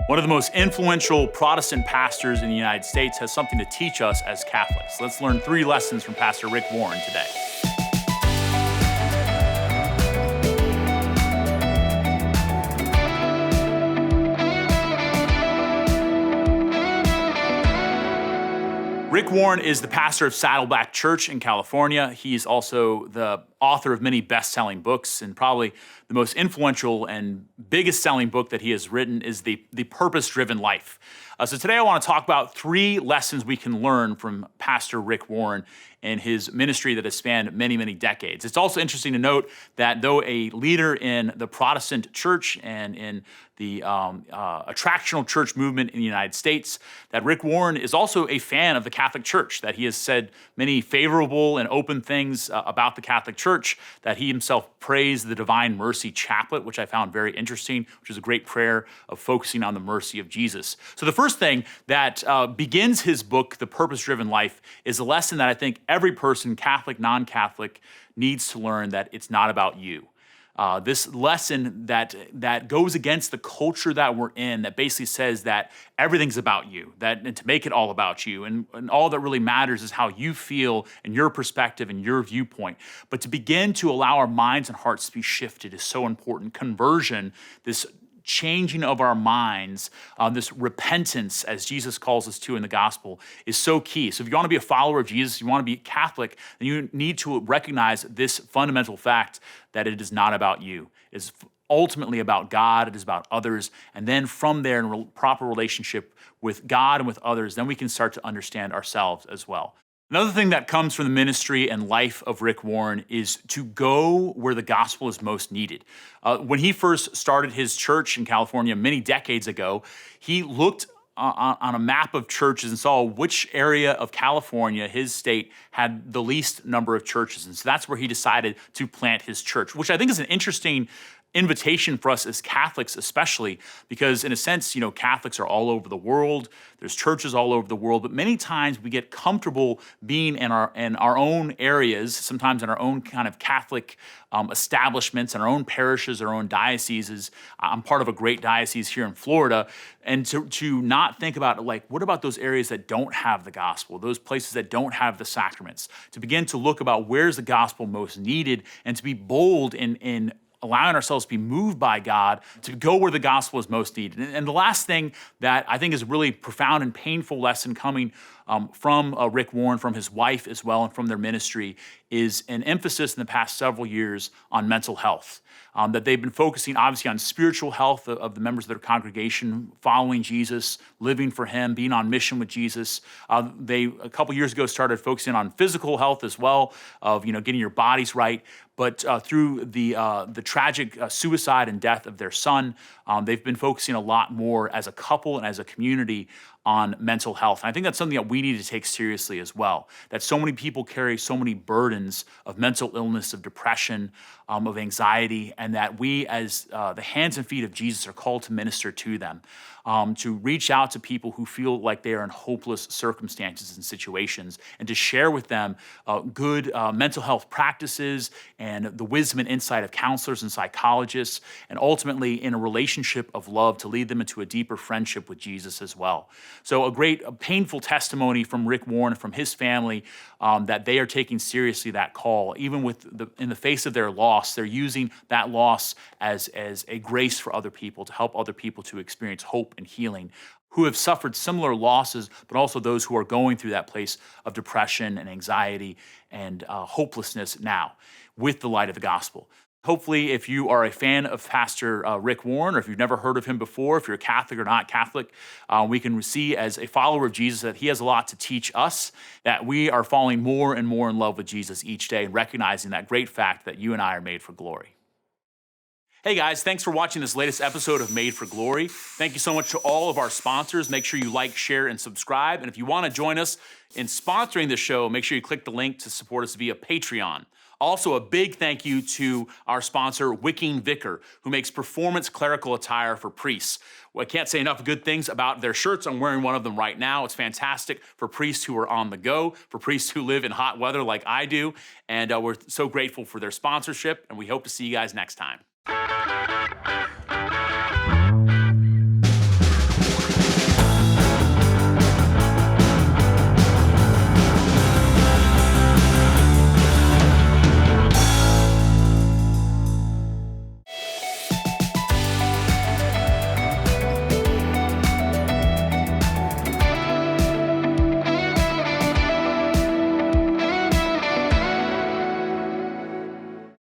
One of the most influential Protestant pastors in the United States has something to teach us as Catholics. Let's learn 3 lessons from Pastor Rick Warren today. Rick Warren is the pastor of Saddleback Church in California. He's also the author of many best-selling books, and probably the most influential and biggest selling book that he has written is The Purpose-Driven Life. So today I want to talk about 3 lessons we can learn from Pastor Rick Warren and his ministry that has spanned many, many decades. It's also interesting to note that though a leader in the Protestant church and in the attractional church movement in the United States, that Rick Warren is also a fan of the Catholic Church, that he has said many favorable and open things about the Catholic Church, that he himself prays the Divine Mercy Chaplet, which I found very interesting, which is a great prayer of focusing on the mercy of Jesus. So the first thing that begins his book, The Purpose-Driven Life, is a lesson that I think every person, Catholic, non-Catholic, needs to learn, that it's not about you. This lesson that goes against the culture that we're in, that basically says that everything's about you, and to make it all about you, and all that really matters is how you feel and your perspective and your viewpoint. But to begin to allow our minds and hearts to be shifted is so important. Conversion, this changing of our minds, this repentance, as Jesus calls us to in the gospel, is so key. So if you want to be a follower of Jesus, you want to be Catholic, then you need to recognize this fundamental fact that it is not about you. It's ultimately about God, it is about others, and then from there, in proper relationship with God and with others, then we can start to understand ourselves as well. Another thing that comes from the ministry and life of Rick Warren is to go where the gospel is most needed. When he first started his church in California many decades ago, he looked on a map of churches and saw which area of California, his state, had the least number of churches. And so that's where he decided to plant his church, which I think is an interesting invitation for us as Catholics, especially because in a sense, Catholics are all over the world. There's churches all over the world, but many times we get comfortable being in our own areas, sometimes in our own kind of Catholic establishments, in our own parishes, our own dioceses. I'm part of a great diocese here in Florida, and to not think about what about those areas that don't have the gospel, those places that don't have the sacraments, to begin to look about where's the gospel most needed, and to be bold in allowing ourselves to be moved by God to go where the gospel is most needed. And the last thing that I think is a really profound and painful lesson coming from Rick Warren, from his wife as well, and from their ministry, is an emphasis in the past several years on mental health. That they've been focusing obviously on spiritual health of the members of their congregation, following Jesus, living for him, being on mission with Jesus. They, a couple years ago, started focusing on physical health as well, of getting your bodies right. But through the tragic suicide and death of their son, they've been focusing a lot more as a couple and as a community on mental health. And I think that's something that we need to take seriously as well, that so many people carry so many burdens of mental illness, of depression, of anxiety, and that we as the hands and feet of Jesus are called to minister to them, to reach out to people who feel like they are in hopeless circumstances and situations, and to share with them good mental health practices and the wisdom and insight of counselors and psychologists, and ultimately in a relationship of love to lead them into a deeper friendship with Jesus as well. So a painful testimony from Rick Warren and from his family, that they are taking seriously that call. Even in the face of their loss, they're using that loss as a grace for other people, to help other people to experience hope and healing, who have suffered similar losses, but also those who are going through that place of depression and anxiety and hopelessness now with the light of the gospel. Hopefully, if you are a fan of Pastor Rick Warren, or if you've never heard of him before, if you're a Catholic or not Catholic, we can see as a follower of Jesus that he has a lot to teach us, that we are falling more and more in love with Jesus each day, and recognizing that great fact that you and I are made for glory. Hey guys, thanks for watching this latest episode of Made for Glory. Thank you so much to all of our sponsors. Make sure you like, share, and subscribe. And if you want to join us in sponsoring the show, make sure you click the link to support us via Patreon. Also, a big thank you to our sponsor, Wicking Vicar, who makes performance clerical attire for priests. Well, I can't say enough good things about their shirts. I'm wearing one of them right now. It's fantastic for priests who are on the go, for priests who live in hot weather like I do. And we're so grateful for their sponsorship, and we hope to see you guys next time.